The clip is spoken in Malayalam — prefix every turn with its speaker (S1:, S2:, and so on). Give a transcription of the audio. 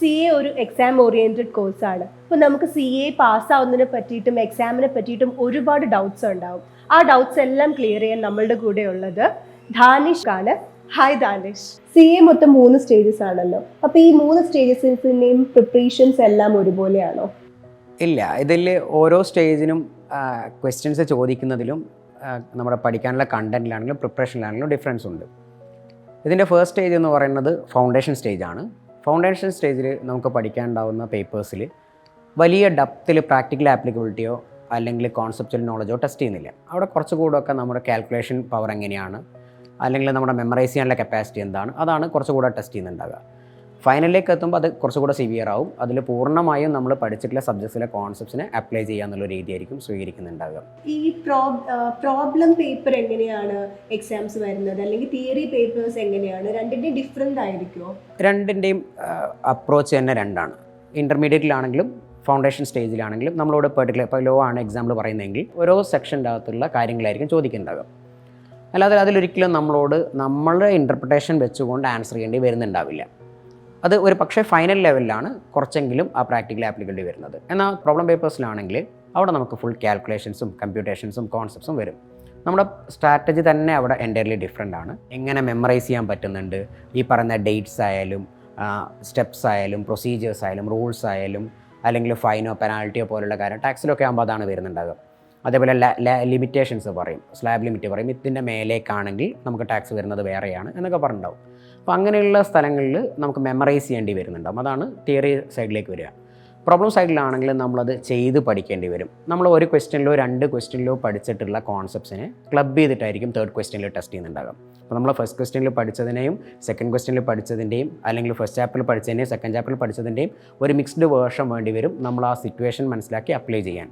S1: സി എ ഒരു എക്സാം ഓറിയൻറ്റഡ് കോഴ്സാണ്. അപ്പോൾ നമുക്ക് സി എ പാസ്സാവുന്നതിനെ പറ്റിയിട്ടും എക്സാമിനെ പറ്റിയിട്ടും ഒരുപാട് ഡൗട്ട്സ് ഉണ്ടാവും. ആ ഡൗട്ട്സ് എല്ലാം ക്ലിയർ ചെയ്യാൻ നമ്മളുടെ കൂടെ ഉള്ളത് ധാനിഷ് ആണ്. ഹായ് ധാനിഷ്. സി എ മൊത്തം 3 സ്റ്റേജസ് ആണല്ലോ. അപ്പോൾ ഈ 3 സ്റ്റേജസിൻ്റെയും പ്രിപ്പറേഷൻസ് എല്ലാം ഒരുപോലെയാണോ?
S2: ഇല്ല, ഇതിൽ ഓരോ സ്റ്റേജിനും ക്വസ്റ്റ്യൻസ് ചോദിക്കുന്നതിലും നമ്മുടെ പഠിക്കാനുള്ള കണ്ടൻറ്റിലാണെങ്കിലും പ്രിപ്പറേഷനിലാണെങ്കിലും ഡിഫറൻസ് ഉണ്ട്. ഇതിൻ്റെ ഫസ്റ്റ് സ്റ്റേജ് എന്ന് പറയുന്നത് ഫൗണ്ടേഷൻ സ്റ്റേജാണ്. ഫൗണ്ടേഷൻ സ്റ്റേജിൽ നമുക്ക് പഠിക്കാനുണ്ടാവുന്ന പേപ്പേഴ്സിൽ വലിയ ഡെപ്തിൽ പ്രാക്ടിക്കൽ ആപ്ലിക്കബിലിറ്റിയോ അല്ലെങ്കിൽ കോൺസെപ്ച്വൽ നോളജോ ടെസ്റ്റ് ചെയ്യുന്നില്ല. അവിടെ കുറച്ചുകൂടെയൊക്കെ നമ്മുടെ കാൽക്കുലേഷൻ പവർ എങ്ങനെയാണ്, അല്ലെങ്കിൽ നമ്മുടെ മെമ്മറൈസ് ചെയ്യാനുള്ള കപ്പാസിറ്റി എന്താണ്, അതാണ് കുറച്ചുകൂടെ ടെസ്റ്റ് ചെയ്യുന്നുണ്ടാകുക. ഫൈനലിലേക്ക് എത്തുമ്പോൾ അത് കുറച്ചുകൂടെ സിവിയർ ആവും. അതിൽ പൂർണ്ണമായും നമ്മൾ പഠിച്ചിട്ടുള്ള സബ്ജക്ട്സിലെ കോൺസെപ്റ്റ്സിനെ അപ്ലൈ ചെയ്യാന്നുള്ള രീതിയായിരിക്കും സ്വീകരിക്കുന്നുണ്ടാകുക.
S1: ഈ പ്രോബ്ലം പേപ്പർ എങ്ങനെയാണ് എക്സാംസ് വരുന്നത്, അല്ലെങ്കിൽ തിയറി പേപ്പേഴ്സ് എങ്ങനെയാണ്? രണ്ടിൻ്റെയും ഡിഫറെൻ്റ് ആയിരിക്കുമോ?
S2: രണ്ടിൻ്റെയും അപ്രോച്ച് തന്നെ രണ്ടാണ്. ഇൻ്റർമീഡിയറ്റിലാണെങ്കിലും ഫൗണ്ടേഷൻ സ്റ്റേജിലാണെങ്കിലും നമ്മളോട് പെർട്ടിക്കുലർ ഇപ്പോൾ ലോ ആണ് എക്സാമ്പിൾ പറയുന്നതെങ്കിൽ ഓരോ സെക്ഷൻ്റെ അകത്തുള്ള കാര്യങ്ങളായിരിക്കും ചോദിക്കുന്നുണ്ടാകുക. അല്ലാതെ അതിലൊരിക്കലും നമ്മളുടെ ഇൻ്റർപ്രിട്ടേഷൻ വെച്ചുകൊണ്ട് ആൻസർ ചെയ്യേണ്ടി വരുന്നുണ്ടാവില്ല. അത് ഒരു പക്ഷേ ഫൈനൽ ലെവലിലാണ് കുറച്ചെങ്കിലും ആ പ്രാക്ടിക്കൽ ആപ്ലിക്കബിലിറ്റി വരുന്നത്. എന്നാൽ പ്രോബ്ലം പേപ്പേഴ്സിലാണെങ്കിൽ അവിടെ നമുക്ക് ഫുൾ കാൽക്കുലേഷൻസും കമ്പ്യൂട്ടേഷൻസും കോൺസെപ്റ്റ്സും വരും. നമ്മുടെ സ്ട്രാറ്റജി തന്നെ അവിടെ എൻ്റയർലി ഡിഫറെൻ്റ് ആണ്. എങ്ങനെ മെമ്മറൈസ് ചെയ്യാൻ പറ്റുന്നുണ്ട്, ഈ പറയുന്ന ഡേറ്റ്സ് ആയാലും സ്റ്റെപ്സ് ആയാലും പ്രൊസീജിയേഴ്സ് ആയാലും റൂൾസ് ആയാലും അല്ലെങ്കിൽ ഫൈനോ പെനാൽറ്റിയോ പോലുള്ള കാര്യം ടാക്സിലൊക്കെ ആകുമ്പോൾ അതാണ് വരുന്നുണ്ടാകുക. അതേപോലെ ലിമിറ്റേഷൻസ് പറയും, സ്ലാബ് ലിമിറ്റ് പറയും, ഇതിൻ്റെ മേലേക്കാണെങ്കിൽ നമുക്ക് ടാക്സ് വരുന്നത് വേറെയാണ് എന്നൊക്കെ പറഞ്ഞിട്ടുണ്ടാവും. അപ്പോൾ അങ്ങനെയുള്ള സ്ഥലങ്ങളിൽ നമുക്ക് മെമ്മറൈസ് ചെയ്യേണ്ടി വരുന്നുണ്ടാകും. അതാണ് തിയറി സൈഡിലേക്ക് വരിക. പ്രോബ്ലം സൈഡിലാണെങ്കിൽ നമ്മളത് ചെയ്ത് പഠിക്കേണ്ടി വരും. നമ്മൾ ഒരു ക്വസ്റ്റ്യനിലോ 2 ക്വസ്റ്റ്യനിലോ പഠിച്ചിട്ടുള്ള കോൺസെപ്റ്റ്സിനെ ക്ലബ് ചെയ്തിട്ടായിരിക്കും 3rd ക്വസ്റ്റ്യനിൽ ടെസ്റ്റ് ചെയ്യുന്നുണ്ടാകും. അപ്പോൾ നമ്മൾ ഫസ്റ്റ് ക്വസ്റ്റ്യനിൽ പഠിച്ചതിനെയും സെക്കൻഡ് ക്വസ്റ്റ്യനിൽ പഠിച്ചതിൻ്റെയും അല്ലെങ്കിൽ ഫസ്റ്റ് ചാപ്റ്ററിൽ പഠിച്ചതിൻ്റെയും സെക്കൻഡ് ചാപ്റ്ററിൽ പഠിച്ചതിൻ്റെയും ഒരു മിക്സ്ഡ് വേർഷൻ വേണ്ടി വരും നമ്മൾ ആ സിറ്റുവേഷൻ മനസ്സിലാക്കി അപ്ലൈ ചെയ്യാൻ.